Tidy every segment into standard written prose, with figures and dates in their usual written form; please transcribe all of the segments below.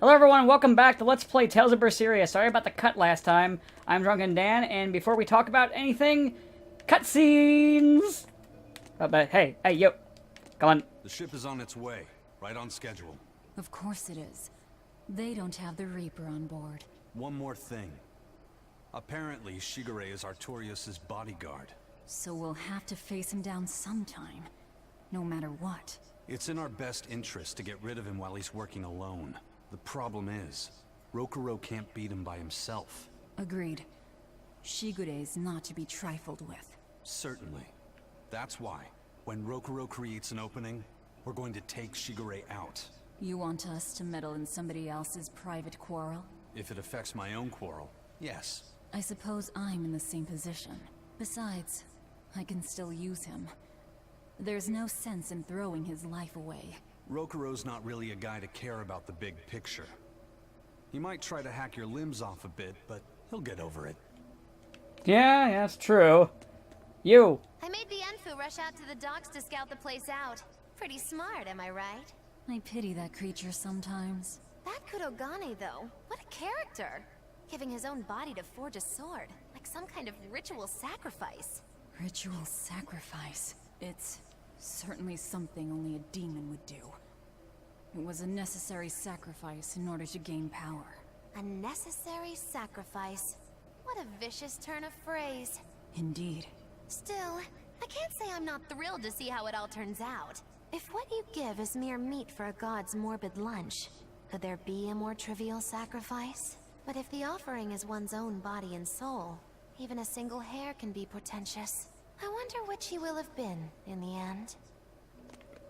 Hello everyone, welcome back to Let's Play Tales of Berseria. Sorry about the cut last time. I'm Drunken Dan, and before we talk about anything, cutscenes! But hey, yo, come on. The ship is on its way, right on schedule. Of course it is. They don't have the Reaper on board. One more thing. Apparently, Shigure is Artorias' bodyguard. So we'll have to face him down sometime, no matter what. It's in our best interest to get rid of him while he's working alone. The problem is, Rokuro can't beat him by himself. Agreed. Shigure is not to be trifled with. Certainly. That's why, when Rokuro creates an opening, we're going to take Shigure out. You want us to meddle in somebody else's private quarrel? If it affects my own quarrel, yes. I suppose I'm in the same position. Besides, I can still use him. There's no sense in throwing his life away. Rokuro's not really a guy to care about the big picture. He might try to hack your limbs off a bit, but he'll get over it. Yeah, that's true. You. I made the Enfu rush out to the docks to scout the place out. Pretty smart, am I right? I pity that creature sometimes. That Kurogane, though, what a character! Giving his own body to forge a sword, like some kind of ritual sacrifice. Ritual sacrifice. It's certainly something only a demon would do. It was a necessary sacrifice in order to gain power. A necessary sacrifice. What a vicious turn of phrase. Indeed. Still, I can't say I'm not thrilled to see how it all turns out. If what you give is mere meat for a god's morbid lunch, could there be a more trivial sacrifice? But if the offering is one's own body and soul, even a single hair can be portentous. I wonder which he will have been in the end.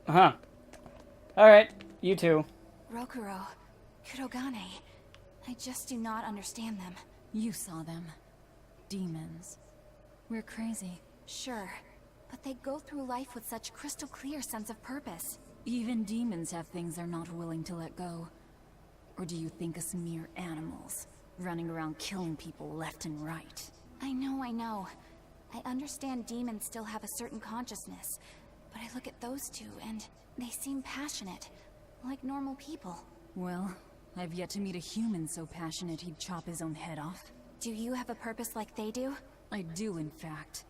Uh-huh. Alright, you two. Rokuro, Kurogane, I just do not understand them. You saw them. Demons. We're crazy. Sure, but they go through life with such crystal clear sense of purpose. Even demons have things they're not willing to let go. Or do you think us mere animals, running around killing people left and right? I know. I understand demons still have a certain consciousness, but I look at those two and they seem passionate, like normal people. Well, I've yet to meet a human so passionate he'd chop his own head off. Do you have a purpose like they do? I do, in fact.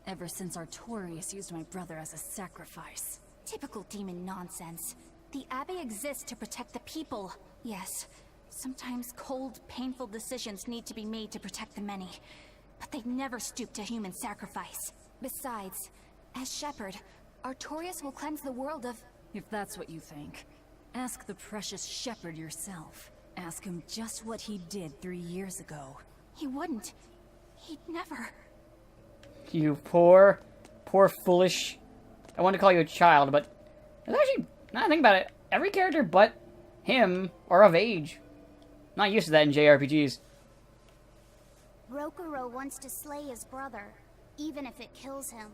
Ever since Artorias used my brother as a sacrifice. Typical demon nonsense. The Abbey exists to protect the people. Yes, sometimes cold, painful decisions need to be made to protect the many. But they never stoop to human sacrifice. Besides, as Shepherd, Artorias will cleanse the world of... If that's what you think, ask the precious Shepherd yourself. Ask him just what he did 3 years ago. He wouldn't. He'd never... You poor foolish... I wanted to call you a child, but... It's actually, now I think about it, every character but him are of age. Not used to that in JRPGs. Rokuro wants to slay his brother, even if it kills him.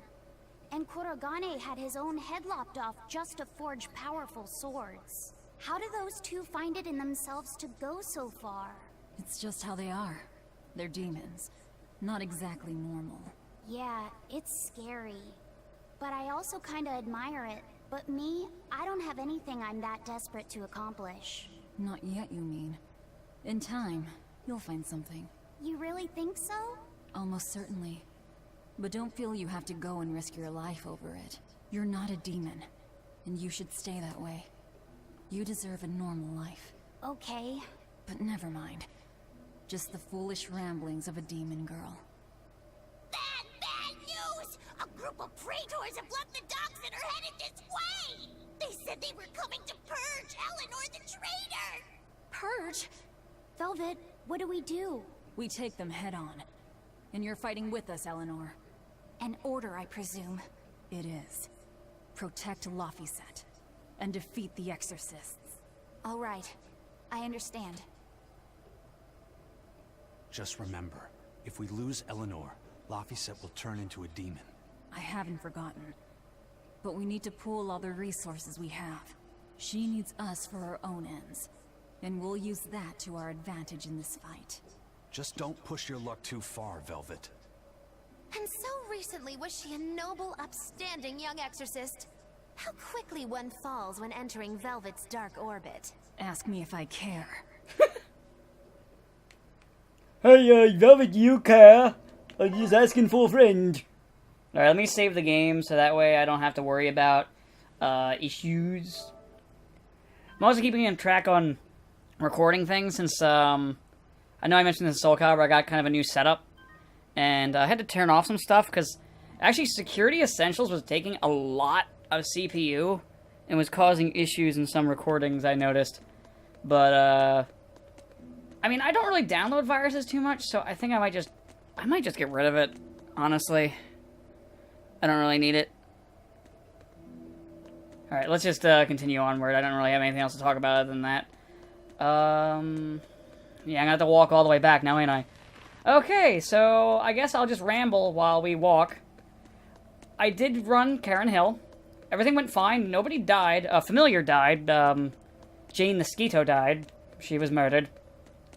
And Kurogane had his own head lopped off just to forge powerful swords. How do those two find it in themselves to go so far? It's just how they are. They're demons. Not exactly normal. Yeah, it's scary. But I also kinda admire it. But me, I don't have anything I'm that desperate to accomplish. Not yet, you mean. In time, you'll find something. You really think so? Almost certainly. But don't feel you have to go and risk your life over it. You're not a demon, and you should stay that way. You deserve a normal life. Okay. But never mind. Just the foolish ramblings of a demon girl. Bad news! A group of praetors have left the docks and are headed this way! They said they were coming to purge Eleanor the traitor! Purge? Velvet, what do we do? We take them head on. And you're fighting with us, Eleanor. An order, I presume. It is. Protect Laphicet. And defeat the Exorcists. All right. I understand. Just remember, if we lose Eleanor, Laphicet will turn into a demon. I haven't forgotten. But we need to pool all the resources we have. She needs us for her own ends. And we'll use that to our advantage in this fight. Just don't push your luck too far, Velvet. And so recently was she a noble, upstanding young exorcist. How quickly one falls when entering Velvet's dark orbit. ask me if I care. Hey, Velvet, you care? I'm just asking for a friend. Alright, let me save the game so that way I don't have to worry about issues. I'm also keeping track on recording things since, I know I mentioned this in Soul Calibur, I got kind of a new setup. And I had to turn off some stuff because actually Security Essentials was taking a lot of CPU and was causing issues in some recordings I noticed. But, I mean, I don't really download viruses too much, so I think I might just get rid of it, honestly. I don't really need it. Alright, let's just continue onward. I don't really have anything else to talk about other than that. Yeah, I'm gonna have to walk all the way back now, ain't I? Okay, so I guess I'll just ramble while we walk. I did run Karen Hill. Everything went fine. Nobody died. A familiar died. Jane the Skeeto died. She was murdered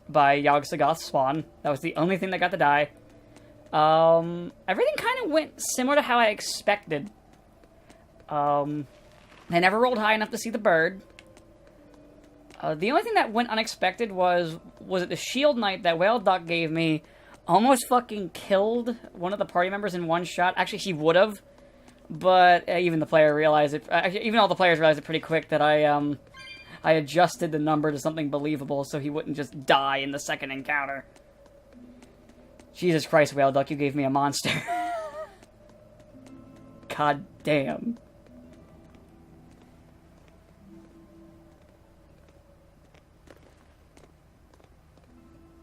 by Yogg-Sothoth Swan. That was the only thing that got to die. Everything kind of went similar to how I expected. I never rolled high enough to see the bird. The only thing that went unexpected was it the shield knight that Whale Duck gave me almost fucking killed one of the party members in one shot. Actually, he would have, but even the player realized it. Even all the players realized it pretty quick that I adjusted the number to something believable so he wouldn't just die in the second encounter. Jesus Christ, Whale Duck, you gave me a monster. God damn.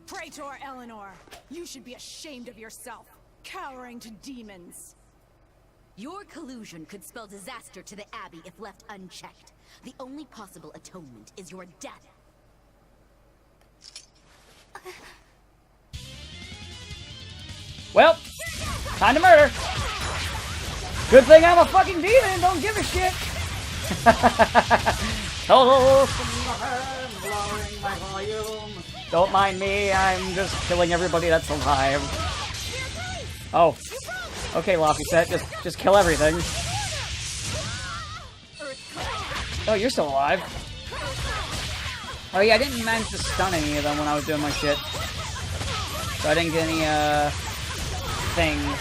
Praetor Eleanor, you should be ashamed of yourself, cowering to demons. Your collusion could spell disaster to the Abbey if left unchecked. The only possible atonement is your death. Well, time to murder. Good thing I'm a fucking demon and don't give a shit. Hello, blowing my volume. Don't mind me, I'm just killing everybody that's alive. Oh. Okay, Laphicet, just kill everything. Oh, you're still alive. Oh yeah, I didn't manage to stun any of them when I was doing my shit. So I didn't get any, things.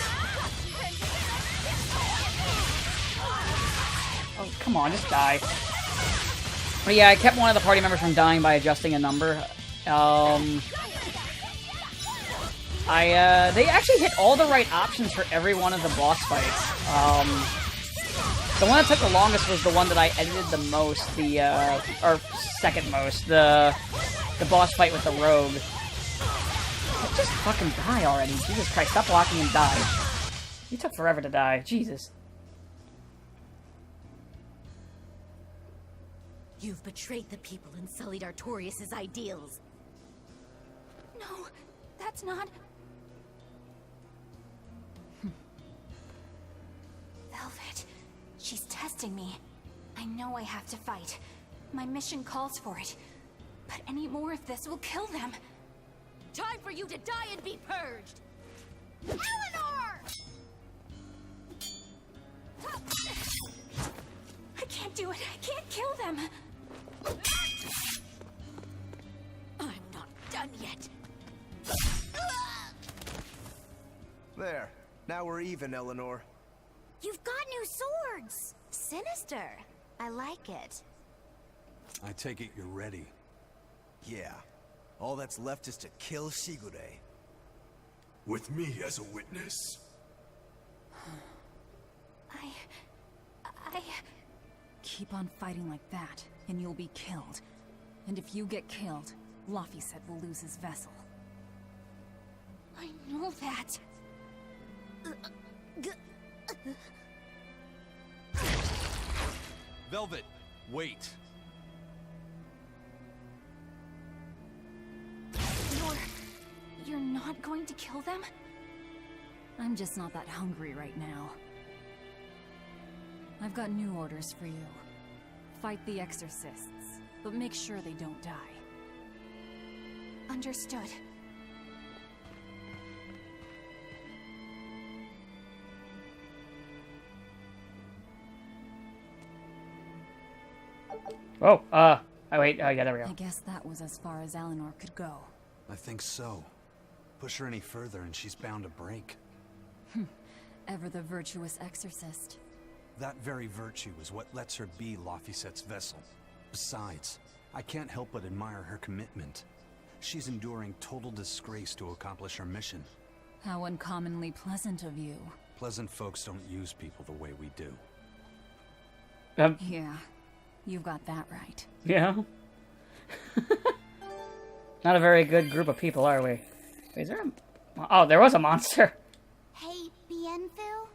Oh, come on, just die. But yeah, I kept one of the party members from dying by adjusting a number. They actually hit all the right options for every one of the boss fights. The one that took the longest was the one that I edited the most, or second most, the boss fight with the rogue. Just fucking die already. Jesus Christ, stop walking and die. You took forever to die. Jesus. You've betrayed the people and sullied Artorias' ideals. No, that's not... Velvet, she's testing me. I know I have to fight. My mission calls for it. But any more of this will kill them. Time for you to die and be purged! Eleanor! I can't do it. I can't kill them. I'm not done yet. There. Now we're even, Eleanor. You've got new swords! Sinister. I like it. I take it you're ready. Yeah. All that's left is to kill Shigure. With me as a witness? I... Keep on fighting like that, and you'll be killed. And if you get killed, Laphicet will lose his vessel. I know that. Velvet, wait. You're not going to kill them? I'm just not that hungry right now. I've got new orders for you. Fight the exorcists, but make sure they don't die. Understood. Oh, Oh, wait. Oh, yeah, there we I go. guess that was as far as Eleanor could go. I think so. Push her any further and she's bound to break. Ever the virtuous exorcist. That very virtue is what lets her be Laphicet's vessel. Besides, I can't help but admire her commitment. She's enduring total disgrace to accomplish her mission. How uncommonly pleasant of you. Pleasant folks don't use people the way we do. Yeah, you've got that right. Yeah. Not a very good group of people, are we? Wait, is there a... Oh, there was a monster. Hey, Bienfil?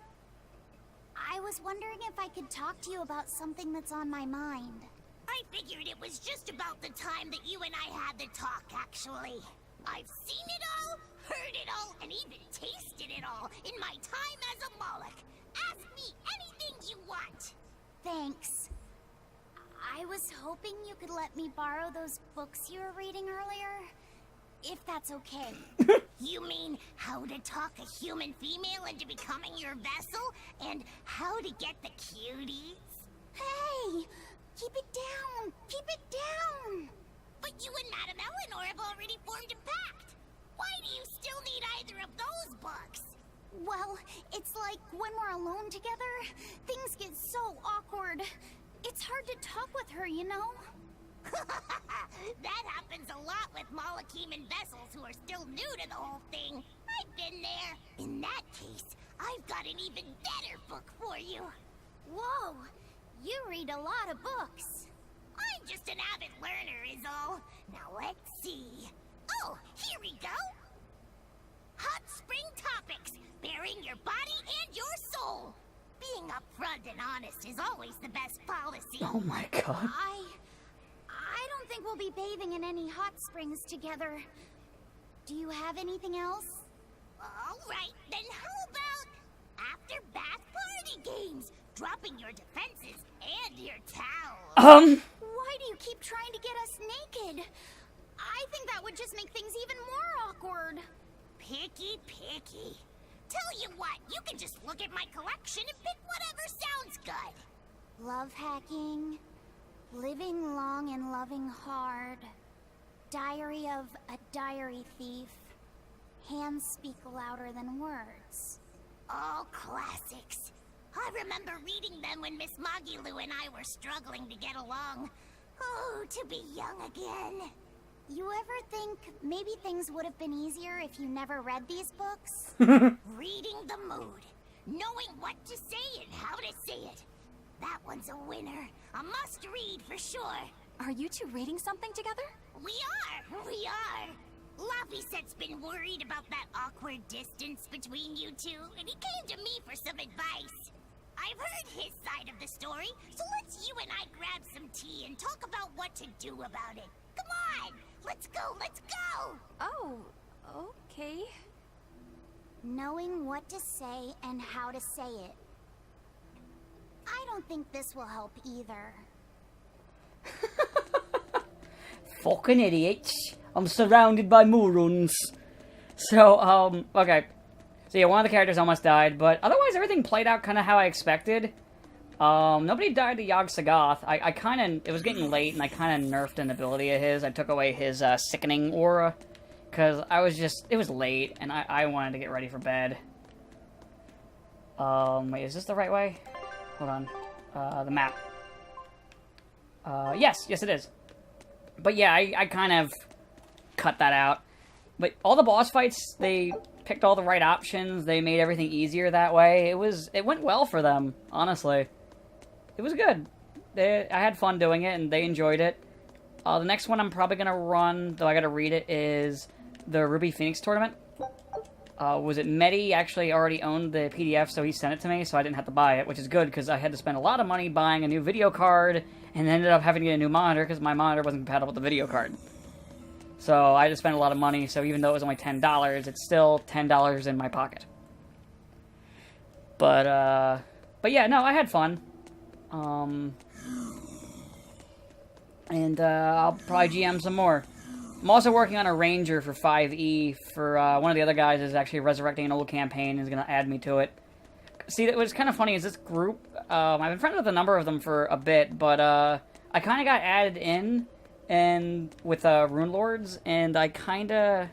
I was wondering if I could talk to you about something that's on my mind. I figured it was just about the time that you and I had the talk, actually. I've seen it all, heard it all, and even tasted it all in my time as a Moloch. Ask me anything you want. Thanks. I was hoping you could let me borrow those books you were reading earlier. If that's okay. You mean how to talk a human female into becoming your vessel? And how to get the cuties? Hey! Keep it down! Keep it down! But you and Madame Eleanor have already formed a pact. Why do you still need either of those books? Well, it's like when we're alone together, things get so awkward. It's hard to talk with her, you know? That happens a lot with Molocheman vessels who are still new to the whole thing. I've been there. In that case, I've got an even better book for you. Whoa! You read a lot of books. I'm just an avid learner is all. Now let's see. Oh, here we go. Hot Spring Topics, bearing your body and your soul. Being upfront and honest is always the best policy. Oh my god. I don't think we'll be bathing in any hot springs together. Do you have anything else? Alright, then how about after bath party games? Dropping your defenses and your towels. Why do you keep trying to get us naked? I think that would just make things even more awkward. Picky. Tell you what, you can just look at my collection and pick whatever sounds good. Love hacking, living long and loving hard, diary of a diary thief, hands speak louder than words. All classics. I remember reading them when Miss Magilu and I were struggling to get along. Oh, to be young again. You ever think maybe things would have been easier if you never read these books? Reading the mood. Knowing what to say and how to say it. That one's a winner. A must-read for sure. Are you two reading something together? We are. Laphicet's been worried about that awkward distance between you two, and he came to me for some advice. I've heard his side of the story, so let's you and I grab some tea and talk about what to do about it. Come on! Let's go! Oh, okay. Knowing what to say and how to say it. I don't think this will help either. Fucking idiots. I'm surrounded by morons. So, okay. So yeah, one of the characters almost died, but otherwise everything played out kind of how I expected. Nobody died to Yogg Sagoth. I kind of... It was getting late, and I kind of nerfed an ability of his. I took away his, sickening aura. Because I was just... It was late, and I wanted to get ready for bed. Wait, is this the right way? Hold on. The map. Yes it is. But yeah, I kind of cut that out. But all the boss fights, they picked all the right options. They made everything easier that way. It went well for them, honestly. It was good. I had fun doing it, and they enjoyed it. The next one I'm probably going to run, though I got to read it, is the Ruby Phoenix tournament. Was it Medi actually already owned the PDF, so he sent it to me, so I didn't have to buy it, which is good, because I had to spend a lot of money buying a new video card, and ended up having to get a new monitor, because my monitor wasn't compatible with the video card. So I just spent a lot of money, so even though it was only $10, it's still $10 in my pocket. But yeah, no, I had fun. And I'll probably GM some more. I'm also working on a Ranger for 5E for one of the other guys is actually resurrecting an old campaign and is going to add me to it. See, what's kind of funny is this group, I've been friends with a number of them for a bit, but I kind of got added in and with Rune Lords, and I kinda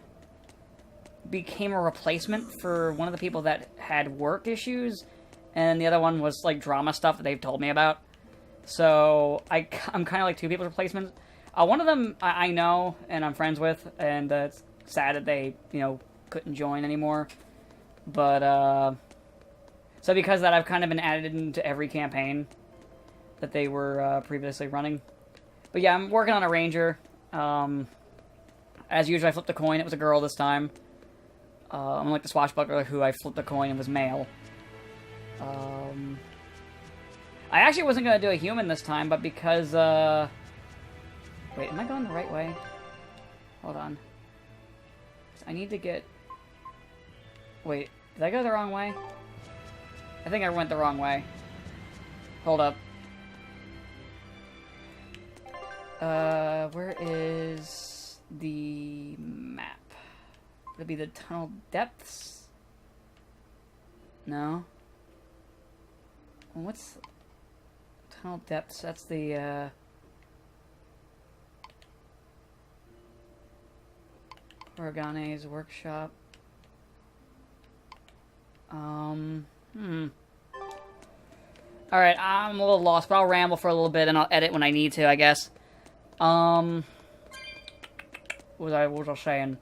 became a replacement for one of the people that had work issues, and the other one was like drama stuff that they've told me about. So I'm kind of like two people's replacements. One of them I know and I'm friends with, and it's sad that they, you know, couldn't join anymore. But so because of that, I've kind of been added into every campaign that they were previously running. But yeah, I'm working on a ranger. As usual, I flipped a coin. It was a girl this time. Unlike the swashbuckler, who I flipped a coin and was male. I actually wasn't going to do a human this time, but because, wait, am I going the right way? Hold on. I need to get... Wait, did I go the wrong way? I think I went the wrong way. Hold up. Where is the map? Would it be the tunnel depths? No. What's... Tunnel depths? That's the, Organe's workshop. Alright, I'm a little lost, but I'll ramble for a little bit and I'll edit when I need to, I guess. What was I saying?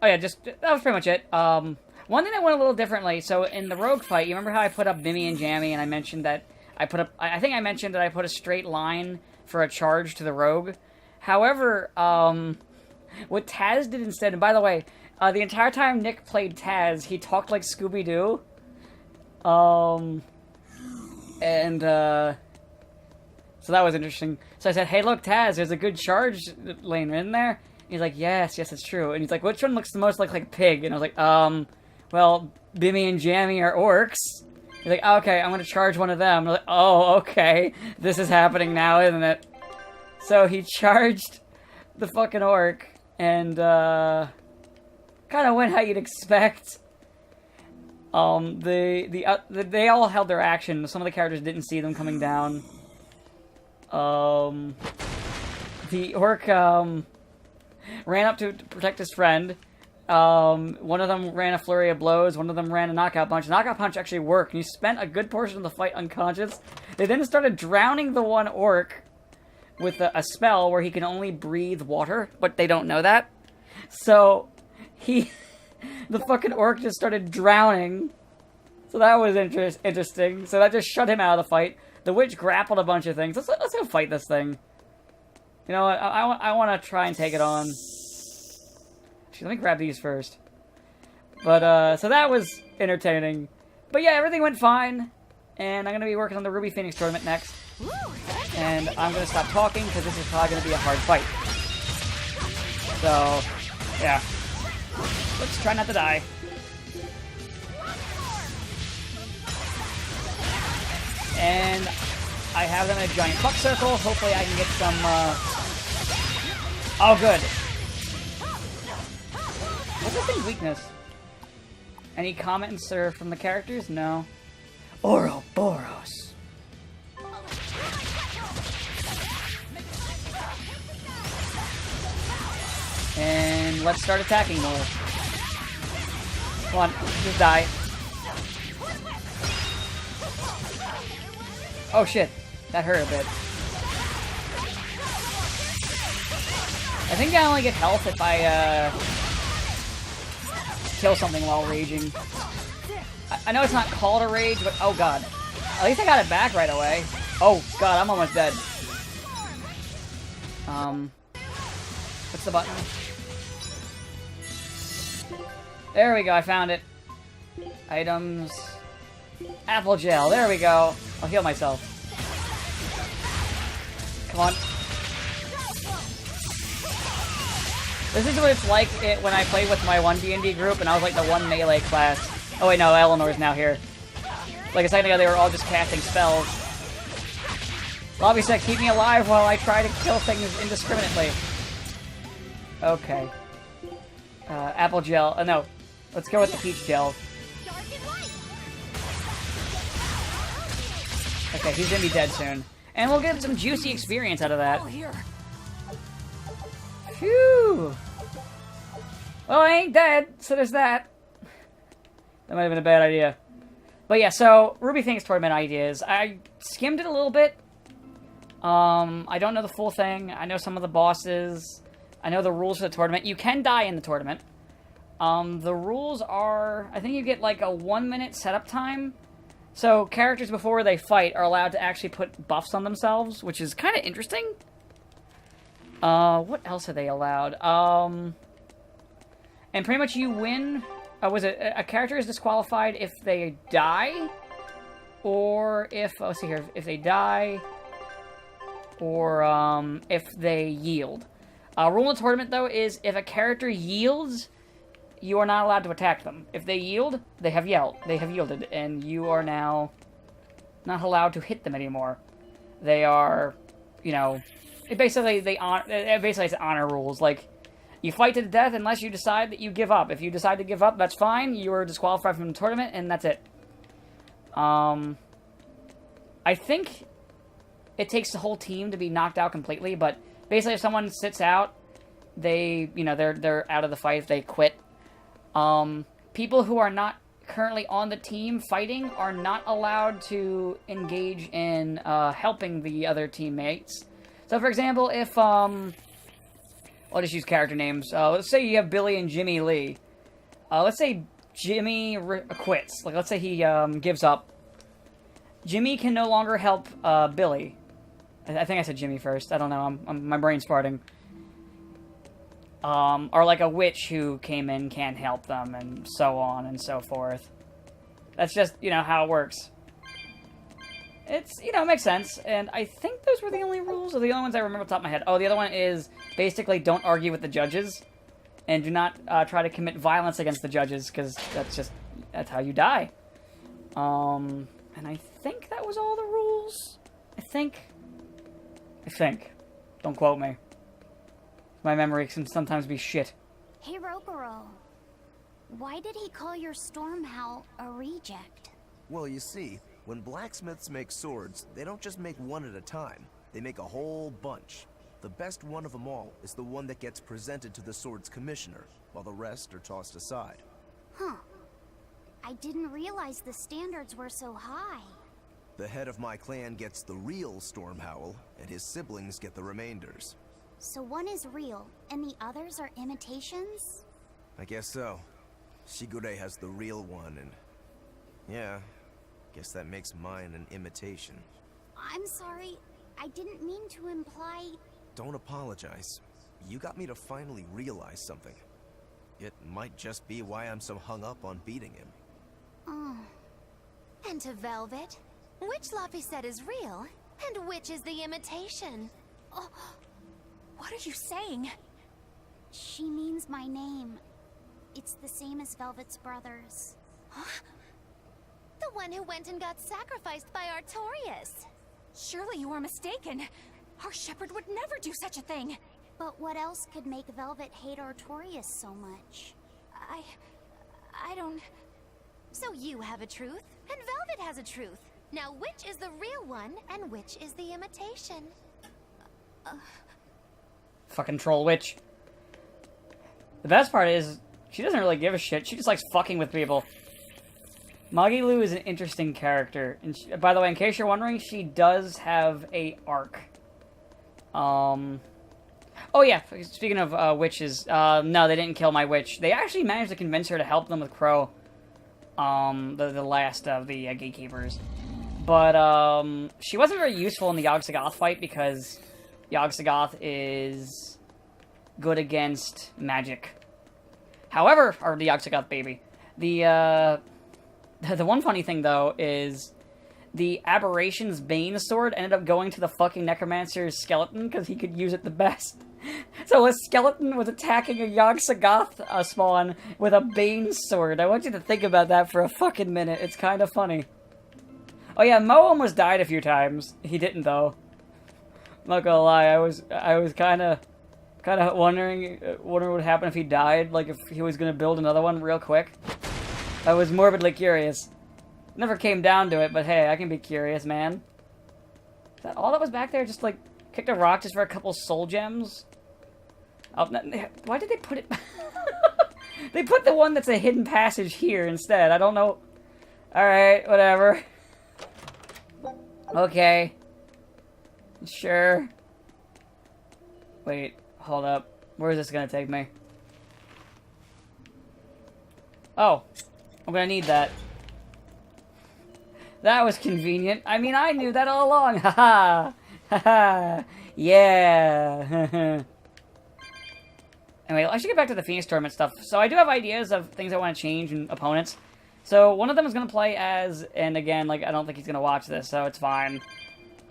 Oh yeah, that was pretty much it. One thing that went a little differently, so in the rogue fight, you remember how I put up Bimmy and Jammy, and I mentioned that I think I mentioned that I put a straight line for a charge to the rogue. However, what Taz did instead, and by the way, the entire time Nick played Taz, he talked like Scooby-Doo. So that was interesting. So I said, hey look, Taz, there's a good charge lane in there. He's like, yes, it's true. And he's like, which one looks the most like Pig? And I was like, well, Bimmy and Jammy are orcs. He's like, okay, I'm gonna charge one of them. I was like, oh, okay. This is happening now, isn't it? So he charged the fucking orc, and, kind of went how you'd expect. They all held their action. Some of the characters didn't see them coming down. The orc, ran up to protect his friend. One of them ran a flurry of blows, one of them ran a knockout punch. The knockout punch actually worked, and he spent a good portion of the fight unconscious. They then started drowning the one orc with a spell where he can only breathe water, but they don't know that. So, the fucking orc just started drowning. So that was interesting. So that just shut him out of the fight. The witch grappled a bunch of things. Let's go fight this thing. You know what? I want to try and take it on. Actually, let me grab these first. But, so that was entertaining. But yeah, everything went fine. And I'm going to be working on the Ruby Phoenix tournament next. And I'm going to stop talking because this is probably going to be a hard fight. So, yeah. Let's try not to die. And I have them in a giant buck circle. Hopefully I can get some, Oh, good. What's this thing's weakness? Any comments from the characters? No. Ouroboros. And let's start attacking more. Come on, just die. Oh shit, that hurt a bit. I think I only get health if I, kill something while raging. I know it's not called a rage, but oh god. At least I got it back right away. Oh god, I'm almost dead. What's the button? There we go, I found it. Items. Apple gel, there we go. I'll heal myself. Come on. This is what it's like when I played with my one D&D group and I was like the one melee class. Oh wait, no, Eleanor's now here. Like a second ago, they were all just casting spells. Lobby said, keep me alive while I try to kill things indiscriminately. Okay. Apple gel. No. Let's go with the peach gel. Okay, he's gonna be dead soon. And we'll get some juicy experience out of that. All here. Phew! Well, I ain't dead, so there's that. That might have been a bad idea. But yeah, so, Ruby thinks tournament ideas. I skimmed it a little bit. I don't know the full thing. I know some of the bosses. I know the rules for the tournament. You can die in the tournament. The rules are... I think you get like a 1-minute setup time. So, characters before they fight are allowed to actually put buffs on themselves, which is kind of interesting. What else are they allowed? And pretty much you win... was it a character is disqualified if they die, or if let's see here, if they die, or if they yield. Rule of the tournament though is if a character yields, you are not allowed to attack them. If they yield, they have yielded, and you are now not allowed to hit them anymore. They are, you know, basically it's honor rules. Like, you fight to the death unless you decide that you give up. If you decide to give up, that's fine. You are disqualified from the tournament, and that's it. I think it takes the whole team to be knocked out completely, but basically if someone sits out, they, you know, they're out of the fight if they quit. People who are not currently on the team fighting are not allowed to engage in helping the other teammates. So, for example, if, I'll just use character names. Let's say you have Billy and Jimmy Lee. Let's say Jimmy quits. Like, let's say he gives up. Jimmy can no longer help Billy. I think I said Jimmy first. I don't know. My brain's farting. Or like a witch who came in can't help them, and so on and so forth. That's just, you know, how it works. It's, you know, it makes sense, and I think those were the only rules, or the only ones I remember off the top of my head. Oh, the other one is, basically, don't argue with the judges, and do not try to commit violence against the judges, because that's how you die. And I think that was all the rules. I think. Don't quote me. My memory can sometimes be shit. Hey, Rokuro. Why did he call your Stormhowl a reject? Well, you see, when blacksmiths make swords, they don't just make one at a time. They make a whole bunch. The best one of them all is the one that gets presented to the sword's commissioner, while the rest are tossed aside. Huh. I didn't realize the standards were so high. The head of my clan gets the real Stormhowl, and his siblings get the remainders. So one is real, and the others are imitations? I guess so. Shigure has the real one, and... yeah, guess that makes mine an imitation. I'm sorry, I didn't mean to imply... Don't apologize. You got me to finally realize something. It might just be why I'm so hung up on beating him. Oh. And to Velvet, which Laphicet is real, and which is the imitation? Oh, what are you saying? She means my name. It's the same as Velvet's brothers. Huh? The one who went and got sacrificed by Artorias. Surely you are mistaken. Our shepherd would never do such a thing. But what else could make Velvet hate Artorias so much? I don't... So you have a truth, and Velvet has a truth. Now which is the real one, and which is the imitation? Fucking troll witch. The best part is, she doesn't really give a shit. She just likes fucking with people. Magilu is an interesting character. And she, by the way, in case you're wondering, she does have a arc. Oh yeah, speaking of witches, no, they didn't kill my witch. They actually managed to convince her to help them with Crow. The last of the gatekeepers. But, she wasn't very useful in the Yogg-Sagoth fight because Yogg-Sagoth is good against magic. However, or the Yogg-Sagoth baby. The one funny thing, though, is the Aberration's Bane sword ended up going to the fucking Necromancer's skeleton because he could use it the best. So a skeleton was attacking a Yogg-Sagoth spawn with a Bane sword. I want you to think about that for a fucking minute. It's kind of funny. Oh yeah, Mo almost died a few times. He didn't, though. I'm not gonna lie, I was kind of wondering what would happen if he died. Like if he was gonna build another one real quick. I was morbidly curious. Never came down to it, but hey, I can be curious, man. Is that all that was back there? Just, like, kicked a rock just for a couple soul gems? Oh, why did they put it... They put the one that's a hidden passage here instead. I don't know. Alright, whatever. Okay. Sure. Wait, hold up. Where is this gonna take me? Oh. I'm gonna need that. That was convenient. I mean, I knew that all along. Haha. Haha. Yeah. Anyway, I should get back to the Phoenix Tournament stuff. So I do have ideas of things I want to change in opponents. So one of them is going to play as, and again, like, I don't think he's going to watch this, so it's fine. He's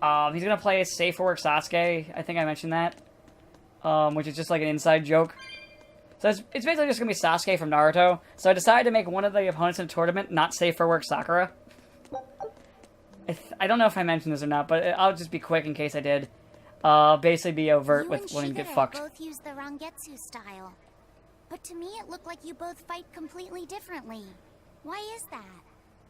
going to play as Safe for Work Sasuke. I think I mentioned that. Which is just like an inside joke. So it's basically just going to be Sasuke from Naruto. So I decided to make one of the opponents in the tournament not Safe for Work Sakura. I don't know if I mentioned this or not, but I'll just be quick in case I did. Basically be overt with wanting to get fucked. You both use the Rangetsu style. But to me it looked like you both fight completely differently. Why is that?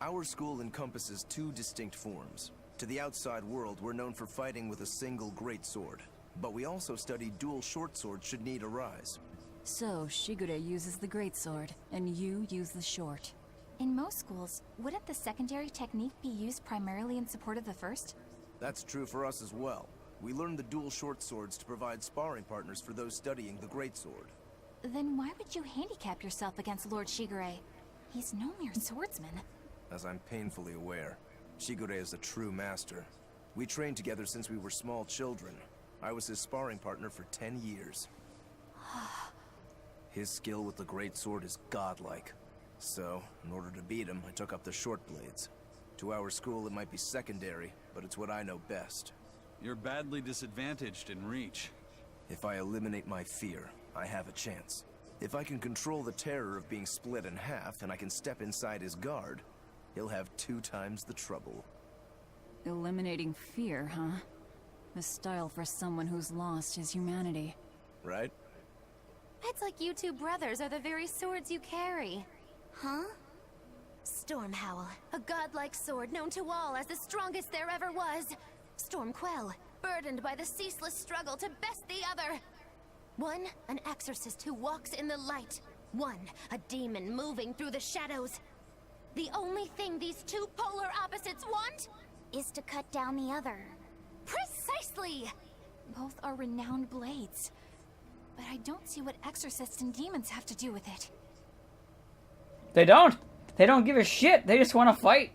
Our school encompasses two distinct forms. To the outside world, we're known for fighting with a single greatsword. But we also study dual short swords should need arise. So, Shigure uses the greatsword, and you use the short. In most schools, wouldn't the secondary technique be used primarily in support of the first? That's true for us as well. We learned the dual short swords to provide sparring partners for those studying the greatsword. Then why would you handicap yourself against Lord Shigure? He's no mere swordsman. As I'm painfully aware, Shigure is a true master. We trained together since we were small children. I was his sparring partner for 10 years. His skill with the greatsword is godlike. So, in order to beat him, I took up the short blades. To our school, it might be secondary, but it's what I know best. You're badly disadvantaged in reach. If I eliminate my fear, I have a chance. If I can control the terror of being split in half and I can step inside his guard, he'll have 2 times the trouble. Eliminating fear, huh? A style for someone who's lost his humanity. Right? It's like you two brothers are the very swords you carry. Huh? Stormhowl, a godlike sword known to all as the strongest there ever was. Stormquell, burdened by the ceaseless struggle to best the other. One, an exorcist who walks in the light. One, a demon moving through the shadows. The only thing these two polar opposites want Is to cut down the other. Precisely! Both are renowned blades. But I don't see what exorcists and demons have to do with it. They don't. They don't give a shit. They just want to fight.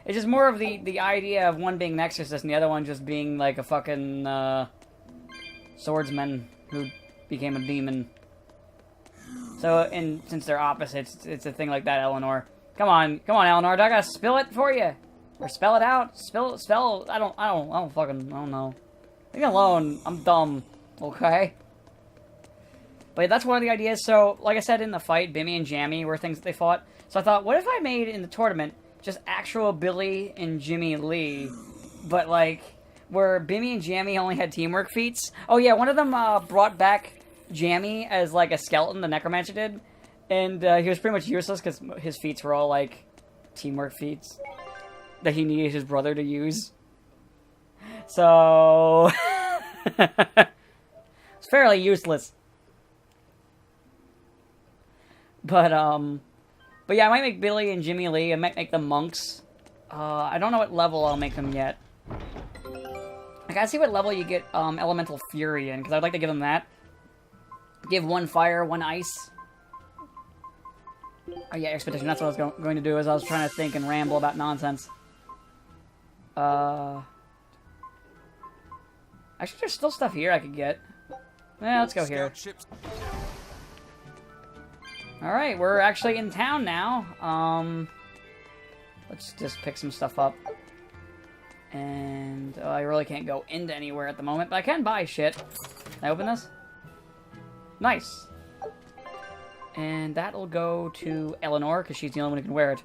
It's just more of the idea of one being an exorcist and the other one just being like a fucking swordsman who became a demon. So, since they're opposites, it's a thing like that, Eleanor. Come on, Eleanor. Do I gotta spill it for you? Or spell it out? Spell. I don't know. Leave me alone. I'm dumb. Okay. But that's one of the ideas. So, like I said in the fight, Bimmy and Jammy were things that they fought. So I thought, what if I made in the tournament just actual Billy and Jimmy Lee, but like where Bimmy and Jammy only had teamwork feats? Oh yeah, one of them brought back Jammy as like a skeleton, the necromancer did, and he was pretty much useless because his feats were all like teamwork feats that he needed his brother to use. So it's fairly useless. But yeah, I might make Billy and Jimmy Lee. I might make them monks. I don't know what level I'll make them yet. I gotta see what level you get Elemental Fury in, because I'd like to give them that. Give one fire, one ice. Oh yeah, Expedition. That's what I was going to do, as I was trying to think and ramble about nonsense. Actually, there's still stuff here I could get. Yeah, let's go here. Alright, we're actually in town now. Let's just pick some stuff up. And I really can't go into anywhere at the moment, but I can buy shit. Can I open this? Nice. And that'll go to Eleanor, because she's the only one who can wear it.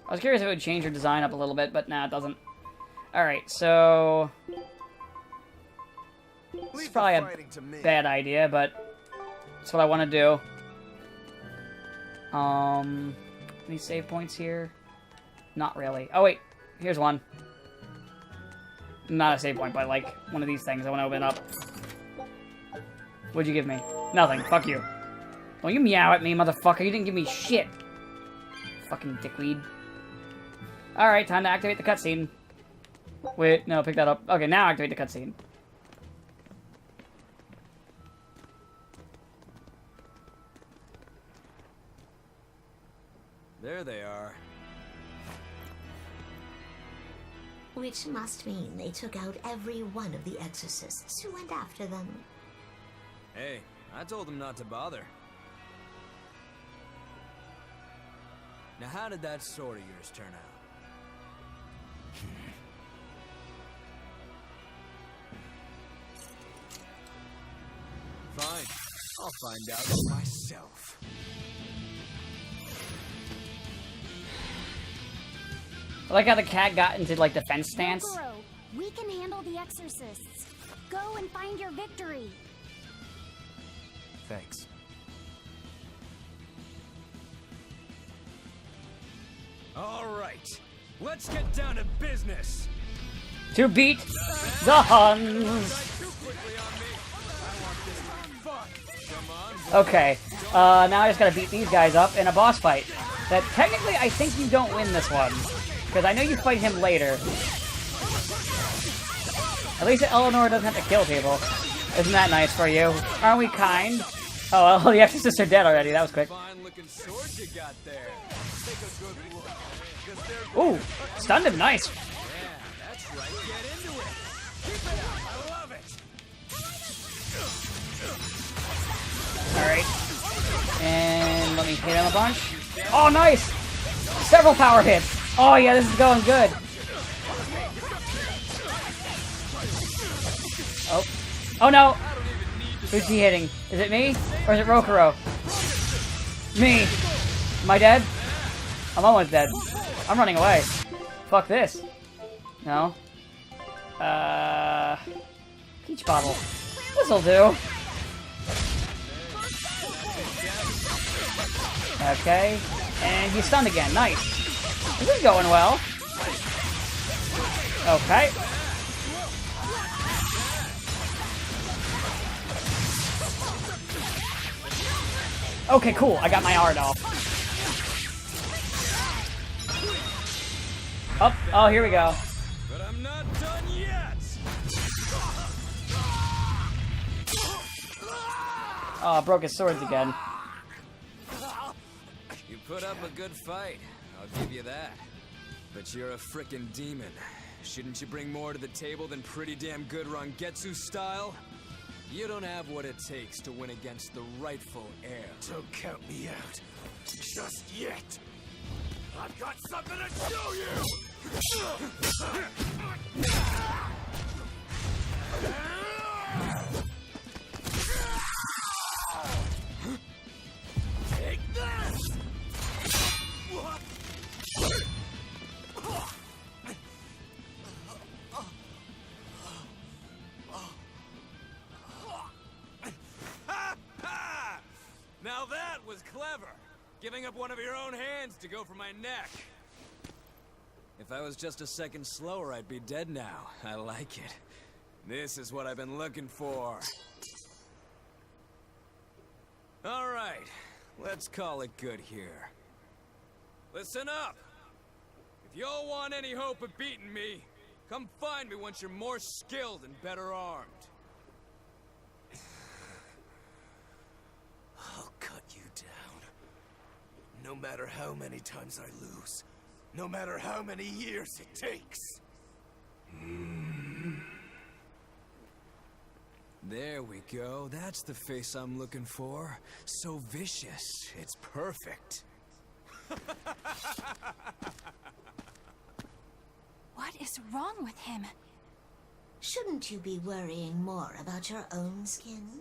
I was curious if it would change her design up a little bit, but nah, it doesn't. Alright, so... It's probably a bad idea, but that's what I want to do. Any save points here? Not really. Oh, wait. Here's one. Not a save point, but, like, one of these things I want to open up. What'd you give me? Nothing. Fuck you. Don't you meow at me, motherfucker. You didn't give me shit. Fucking dickweed. Alright, time to activate the cutscene. Wait, no, pick that up. Okay, now activate the cutscene. There they are. Which must mean they took out every one of the exorcists who went after them. Hey, I told them not to bother. Now how did that sword of yours turn out? Fine, I'll find out for myself. I like how the cat got into, like, defense stance. Kokoro, we can handle the exorcists. Go and find your victory. Thanks. All right, let's get down to business. To beat the Huns. Okay, now I just gotta beat these guys up in a boss fight. That technically I think you don't win this one. Because I know you fight him later. At least Eleanor doesn't have to kill people. Isn't that nice for you? Aren't we kind? Oh, well, the exorcists are dead already. That was quick. Ooh, stunned him. Nice. Alright. And let me hit him a bunch. Oh, nice! Several power hits. Oh, yeah, this is going good. Oh. Oh, no. Who's he hitting? Is it me? Or is it Rokuro? Me. Am I dead? I'm almost dead. I'm running away. Fuck this. No. Peach bottle. This'll do. Okay. And he's stunned again. Nice. This is going well. Okay. Okay, cool. I got my art off. Oh, here we go. But I'm not done yet. Oh, broke his swords again. You put up a good fight, I'll give you that. But you're a frickin' demon. Shouldn't you bring more to the table than pretty damn good Rangetsu style? You don't have what it takes to win against the rightful heir. Don't count me out. Just yet. I've got something to show you! Take this! Now that was clever! Giving up one of your own hands to go for my neck. If I was just a second slower, I'd be dead now. I like it. This is what I've been looking for. Alright, let's call it good here. Listen up! If y'all want any hope of beating me, come find me once you're more skilled and better armed. I'll cut you down. No matter how many times I lose. No matter how many years it takes. There we go. That's the face I'm looking for. So vicious. It's perfect. What is wrong with him? Shouldn't you be worrying more about your own skin?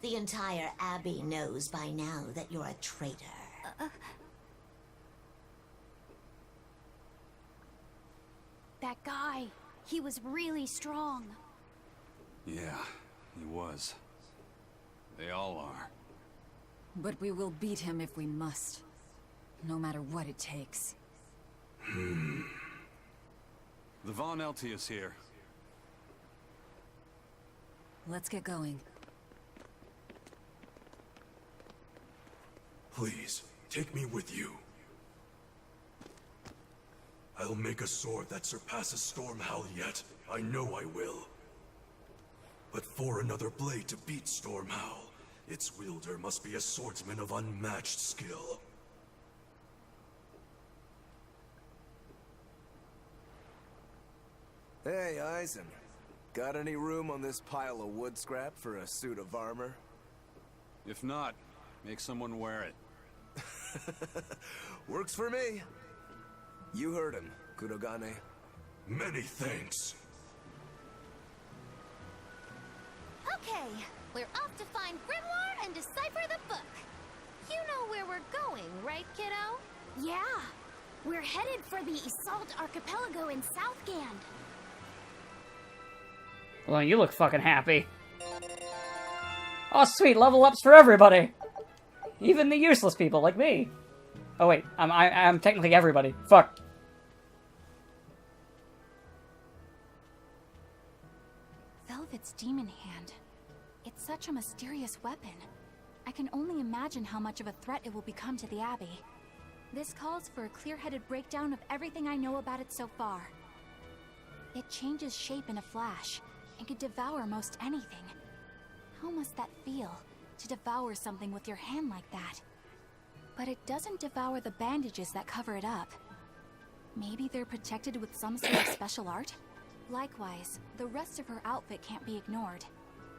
The entire Abbey knows by now that you're a traitor. That guy, he was really strong. Yeah, he was. They all are. But we will beat him if we must. No matter what it takes. The Von Eltius here. Let's get going. Please, take me with you. I'll make a sword that surpasses Stormhowl yet. I know I will. But for another blade to beat Stormhowl, its wielder must be a swordsman of unmatched skill. Hey, Eisen. Got any room on this pile of wood scrap for a suit of armor? If not, make someone wear it. Works for me. You heard him, Kurogane. Many thanks. Okay, we're off to find Grimoire and decipher the book. You know where we're going, right, kiddo? Yeah. We're headed for the Assault Archipelago in Southgand. Well, you look fucking happy. Oh, sweet, level ups for everybody. Even the useless people like me. Oh wait, I'm technically everybody. Fuck. Velvet's demon hand. It's such a mysterious weapon. I can only imagine how much of a threat it will become to the Abbey. This calls for a clear-headed breakdown of everything I know about it so far. It changes shape in a flash, and can devour most anything. How must that feel, to devour something with your hand like that? But it doesn't devour the bandages that cover it up. Maybe they're protected with some sort of special art? Likewise, the rest of her outfit can't be ignored.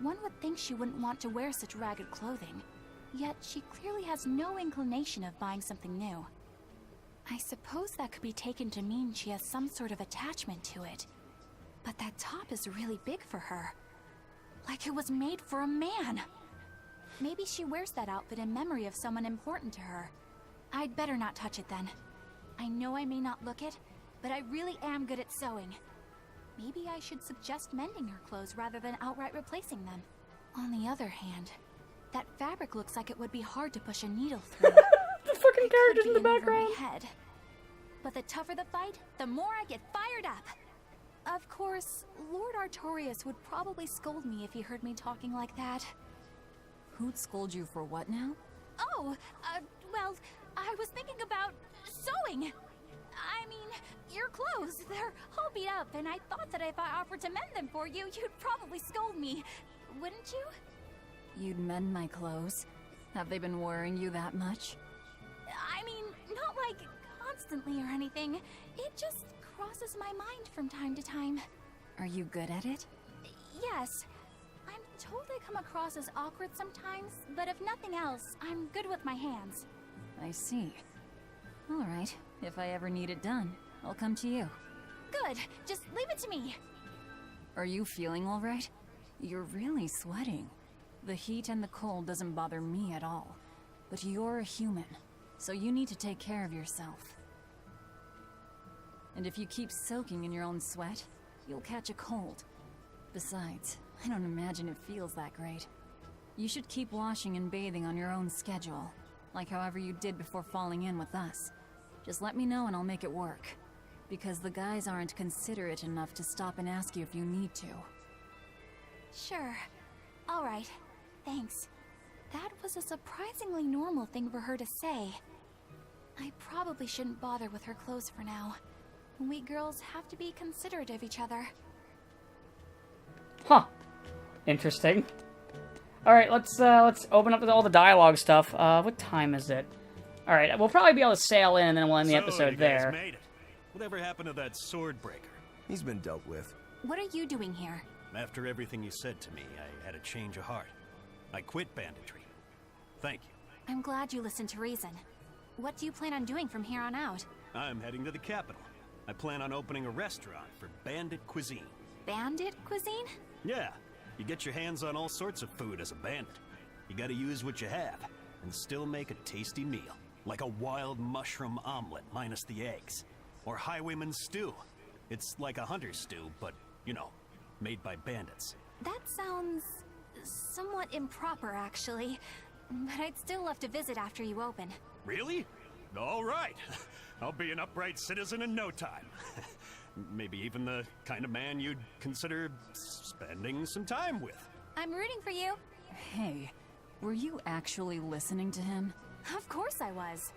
One would think she wouldn't want to wear such ragged clothing. Yet she clearly has no inclination of buying something new. I suppose that could be taken to mean she has some sort of attachment to it. But that top is really big for her. Like it was made for a man. Maybe she wears that outfit in memory of someone important to her. I'd better not touch it then. I know I may not look it, but I really am good at sewing. Maybe I should suggest mending her clothes rather than outright replacing them. On the other hand, that fabric looks like it would be hard to push a needle through. The fucking characters in the background. My head. But the tougher the fight, the more I get fired up. Of course, Lord Artorias would probably scold me if he heard me talking like that. Who'd scold you for what now? Oh, well, I was thinking about sewing. I mean, your clothes, they're all beat up, and I thought that if I offered to mend them for you, you'd probably scold me. Wouldn't you? You'd mend my clothes? Have they been worrying you that much? I mean, not like constantly or anything. It just crosses my mind from time to time. Are you good at it? Yes. I'm told I come across as awkward sometimes, but if nothing else, I'm good with my hands. I see. All right. If I ever need it done, I'll come to you. Good. Just leave it to me. Are you feeling all right? You're really sweating. The heat and the cold doesn't bother me at all. But you're a human, so you need to take care of yourself. And if you keep soaking in your own sweat, you'll catch a cold. Besides, I don't imagine it feels that great. You should keep washing and bathing on your own schedule, like however you did before falling in with us. Just let me know and I'll make it work. Because the guys aren't considerate enough to stop and ask you if you need to. Sure. All right. Thanks. That was a surprisingly normal thing for her to say. I probably shouldn't bother with her clothes for now. We girls have to be considerate of each other. Huh. Interesting. Alright, let's open up all the dialogue stuff. What time is it? Alright, we'll probably be able to sail in and then we'll end the episode you guys there. Made it. Whatever happened to that sword breaker? He's been dealt with. What are you doing here? After everything you said to me, I had a change of heart. I quit banditry. Thank you. I'm glad you listened to reason. What do you plan on doing from here on out? I'm heading to the capital. I plan on opening a restaurant for bandit cuisine. Bandit cuisine? Yeah, you get your hands on all sorts of food as a bandit. You gotta use what you have, and still make a tasty meal. Like a wild mushroom omelet minus the eggs. Or highwayman's stew. It's like a hunter's stew, but, you know, made by bandits. That sounds somewhat improper, actually. But I'd still love to visit after you open. Really? All right. I'll be an upright citizen in no time. Maybe even the kind of man you'd consider spending some time with. I'm rooting for you. Hey, were you actually listening to him? Of course I was.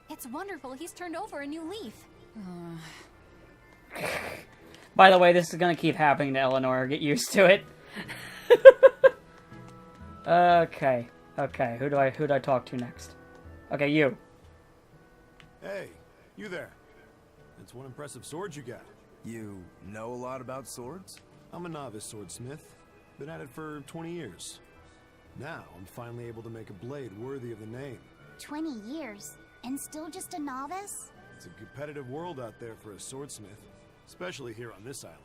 It's wonderful he's turned over a new leaf. By the way, this is gonna keep happening to Eleanor. Get used to it. Okay. Okay, who do I talk to next? Okay, you. Hey, you there. That's one impressive sword you got. You know a lot about swords? I'm a novice swordsmith. Been at it for 20 years. Now, I'm finally able to make a blade worthy of the name. 20 years, and still just a novice? It's a competitive world out there for a swordsmith, especially here on this island.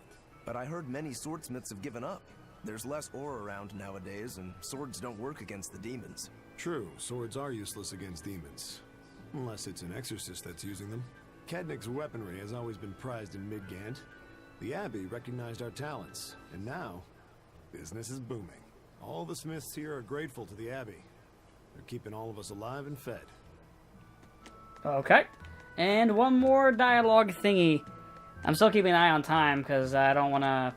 But I heard many swordsmiths have given up. There's less ore around nowadays, and swords don't work against the demons. True, swords are useless against demons. Unless it's an exorcist that's using them. Kednik's weaponry has always been prized in Midgand. The Abbey recognized our talents, and now, business is booming. All the smiths here are grateful to the Abbey. They're keeping all of us alive and fed. Okay. And one more dialogue thingy. I'm still keeping an eye on time, because I don't want to...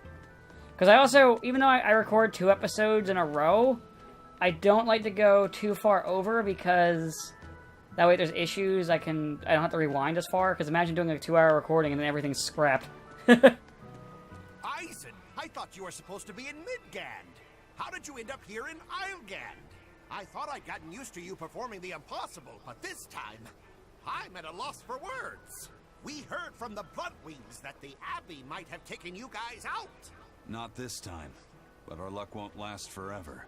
Because I also, even though I record 2 episodes in a row, I don't like to go too far over, because that way if there's issues, I don't have to rewind as far, because imagine doing a 2-hour recording and then everything's scrapped. Eisen, I thought you were supposed to be in Midgand. How did you end up here in Islegand? I thought I'd gotten used to you performing the impossible, but this time, I'm at a loss for words. We heard from the Bloodwings that the Abbey might have taken you guys out. Not this time, but our luck won't last forever.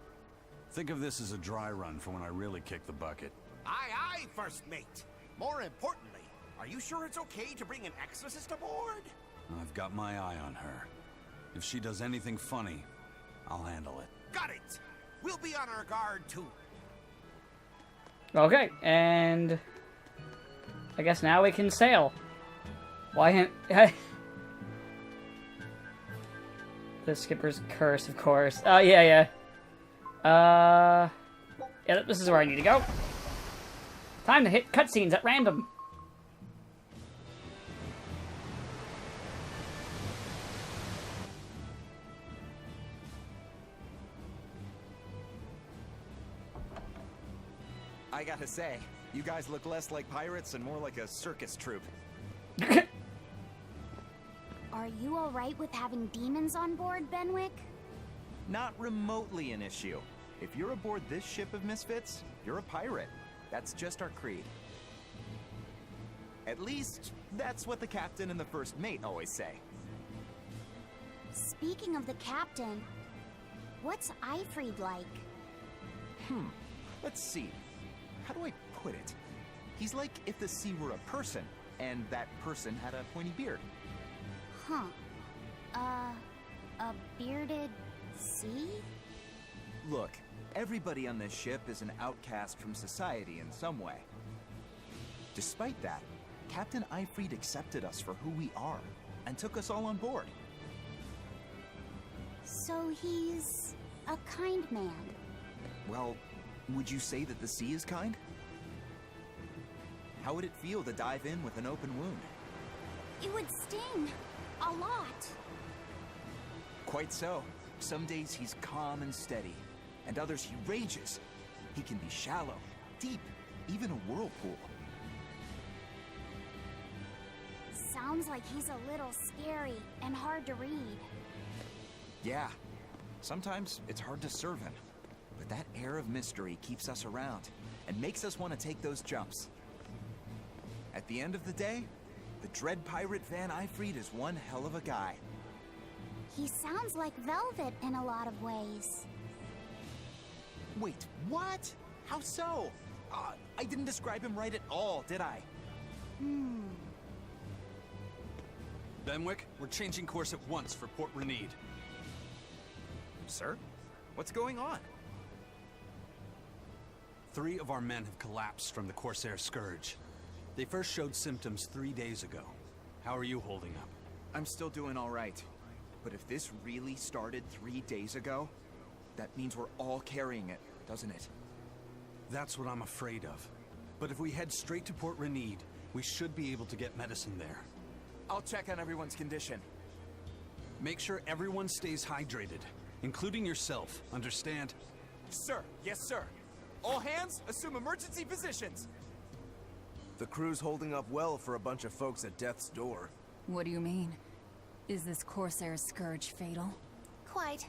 Think of this as a dry run for when I really kick the bucket. Aye, aye, First Mate. More importantly, are you sure it's okay to bring an exorcist aboard? I've got my eye on her. If she does anything funny, I'll handle it. Got it! We'll be on our guard, too. Okay, and... I guess now we can sail. Why... The skipper's curse, of course. Yeah. Yeah, this is where I need to go. Time to hit cutscenes at random. I gotta say, you guys look less like pirates and more like a circus troupe. Are you alright with having demons on board, Benwick? Not remotely an issue. If you're aboard this ship of misfits, you're a pirate. That's just our creed. At least, that's what the captain and the first mate always say. Speaking of the captain, what's Eifried like? Let's see. How do I put it? He's like if the sea were a person, and that person had a pointy beard. Huh. A bearded sea? Look, everybody on this ship is an outcast from society in some way. Despite that, Captain Eifried accepted us for who we are, and took us all on board. So he's a kind man. Well, would you say that the sea is kind? How would it feel to dive in with an open wound? It would sting. A lot. Quite so. Some days he's calm and steady, and others he rages. He can be shallow, deep, even a whirlpool. Sounds like he's a little scary and hard to read. Yeah. Sometimes it's hard to serve him, but that air of mystery keeps us around and makes us want to take those jumps. At the end of the day, the dread pirate Van Eifried is one hell of a guy. He sounds like Velvet in a lot of ways. Wait, what? How so? I didn't describe him right at all, did I? Benwick, we're changing course at once for Port Renede. Sir? What's going on? 3 of our men have collapsed from the Corsair Scourge. They first showed symptoms 3 days ago. How are you holding up? I'm still doing all right. But if this really started 3 days ago, that means we're all carrying it, doesn't it? That's what I'm afraid of. But if we head straight to Port Renede, we should be able to get medicine there. I'll check on everyone's condition. Make sure everyone stays hydrated, including yourself, understand? Sir, yes sir. All hands, assume emergency positions. The crew's holding up well for a bunch of folks at death's door. What do you mean? Is this Corsair's scourge fatal? Quite.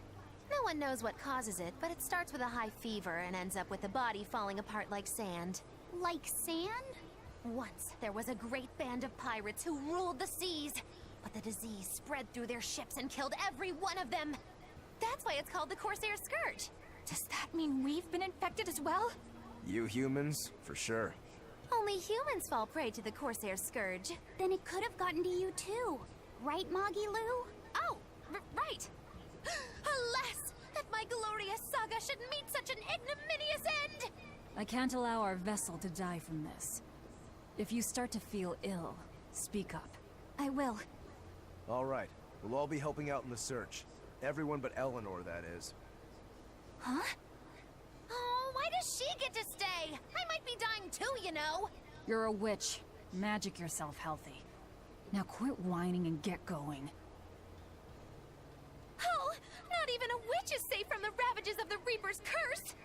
No one knows what causes it, but it starts with a high fever and ends up with the body falling apart like sand. Like sand? Once, there was a great band of pirates who ruled the seas, but the disease spread through their ships and killed every one of them. That's why it's called the Corsair Scourge. Does that mean we've been infected as well? You humans, for sure. Only humans fall prey to the Corsair Scourge. Then it could have gotten to you too. Right, Moggy Lou? Oh, right. Alas, that my glorious saga should meet such an ignominious end! I can't allow our vessel to die from this. If you start to feel ill, speak up. I will. All right, we'll all be helping out in the search. Everyone but Eleanor, that is. Huh? Oh, why does she get to stay? I might be dying too, you know. You're a witch. Magic yourself healthy. Now quit whining and get going. Oh, not even a witch is safe from the ravages of the Reaper's curse!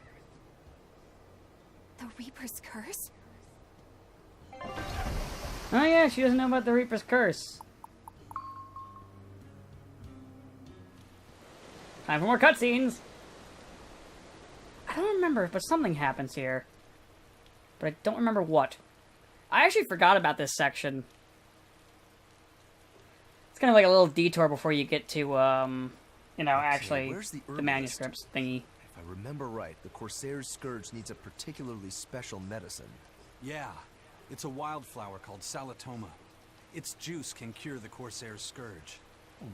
The Reaper's curse? Oh yeah, she doesn't know about the Reaper's curse. Time for more cutscenes! I don't remember, but something happens here. But I don't remember what. I actually forgot about this section. It's kind of like a little detour before you get to, you know, actually, where's the the manuscripts thingy. If I remember right, the Corsair's Scourge needs a particularly special medicine. Yeah, it's a wildflower called Salatoma. Its juice can cure the Corsair's Scourge.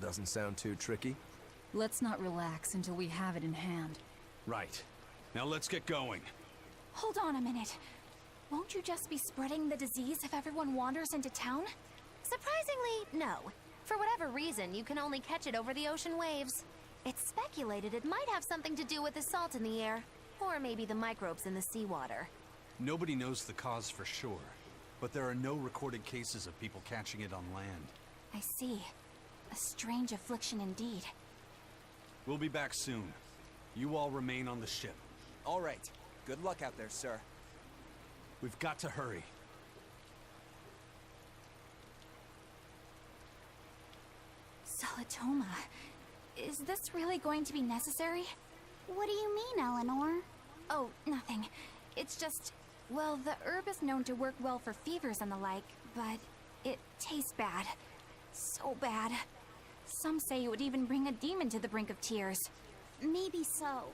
Doesn't sound too tricky. Let's not relax until we have it in hand. Right. Now let's get going. Hold on a minute. Won't you just be spreading the disease if everyone wanders into town? Surprisingly, no. For whatever reason, you can only catch it over the ocean waves. It's speculated it might have something to do with the salt in the air, or maybe the microbes in the seawater. Nobody knows the cause for sure, but there are no recorded cases of people catching it on land. I see. A strange affliction indeed. We'll be back soon. You all remain on the ship. All right. Good luck out there, sir. We've got to hurry. Salatoma. Is this really going to be necessary? What do you mean, Eleanor? Oh, nothing. It's just, well, the herb is known to work well for fevers and the like, but it tastes bad. So bad. Some say it would even bring a demon to the brink of tears. Maybe so.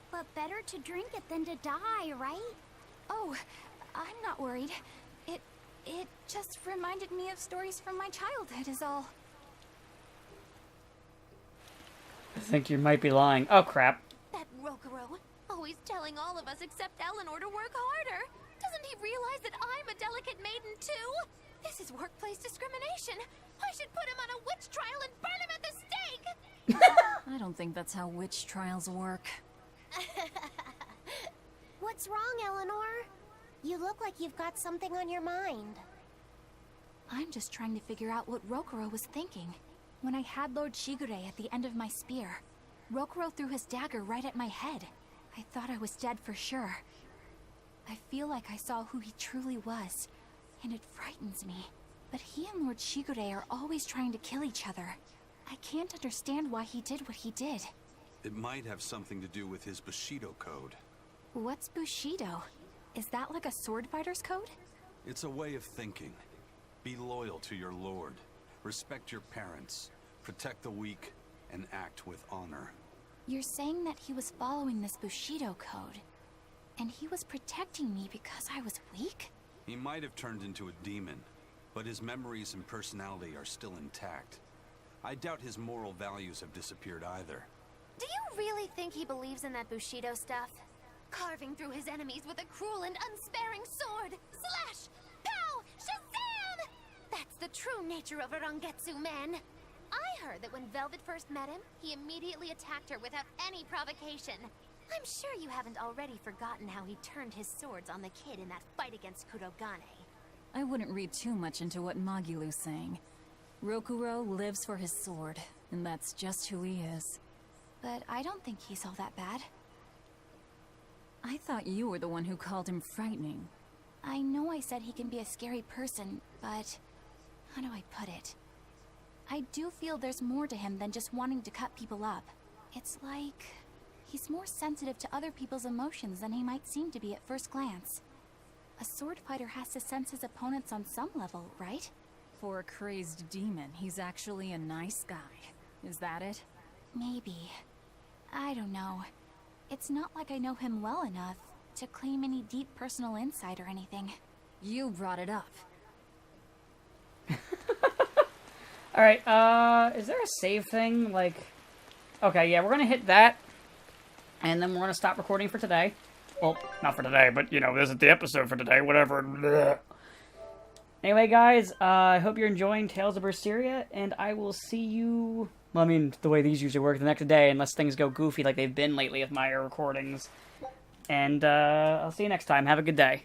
But better to drink it than to die, right? Oh, I'm not worried. It just reminded me of stories from my childhood is all. I think you might be lying. Oh, crap. That Rokuro, always telling all of us except Eleanor to work harder. Doesn't he realize that I'm a delicate maiden too? This is workplace discrimination. I should put him on a witch trial and burn him at the stake! I don't think that's how witch trials work. What's wrong, Eleanor? You look like you've got something on your mind. I'm just trying to figure out what Rokuro was thinking. When I had Lord Shigure at the end of my spear, Rokuro threw his dagger right at my head. I thought I was dead for sure. I feel like I saw who he truly was, and it frightens me. But he and Lord Shigure are always trying to kill each other. I can't understand why he did what he did. It might have something to do with his Bushido code. What's Bushido? Is that like a sword fighter's code? It's a way of thinking. Be loyal to your lord. Respect your parents. Protect the weak. And act with honor. You're saying that he was following this Bushido code, and he was protecting me because I was weak? He might have turned into a demon, but his memories and personality are still intact. I doubt his moral values have disappeared either. Do you really think he believes in that Bushido stuff? Carving through his enemies with a cruel and unsparing sword! Slash! Pow! Shazam! That's the true nature of a Rangetsu man! I heard that when Velvet first met him, he immediately attacked her without any provocation. I'm sure you haven't already forgotten how he turned his swords on the kid in that fight against Kurogane. I wouldn't read too much into what Magilu's saying. Rokuro lives for his sword, and that's just who he is. But I don't think he's all that bad. I thought you were the one who called him frightening. I know I said he can be a scary person, but... how do I put it? I do feel there's more to him than just wanting to cut people up. It's like... he's more sensitive to other people's emotions than he might seem to be at first glance. A sword fighter has to sense his opponents on some level, right? For a crazed demon, he's actually a nice guy. Is that it? Maybe. I don't know. It's not like I know him well enough to claim any deep personal insight or anything. You brought it up. Alright, is there a save thing? Like... okay, yeah, we're gonna hit that. And then we're gonna stop recording for today. Well, not for today, but, you know, this is the episode for today, whatever. Blech. Anyway, guys, I hope you're enjoying Tales of Berseria, and I will see you... well, I mean, the way these usually work, the next day, unless things go goofy like they've been lately with my recordings. And, I'll see you next time. Have a good day.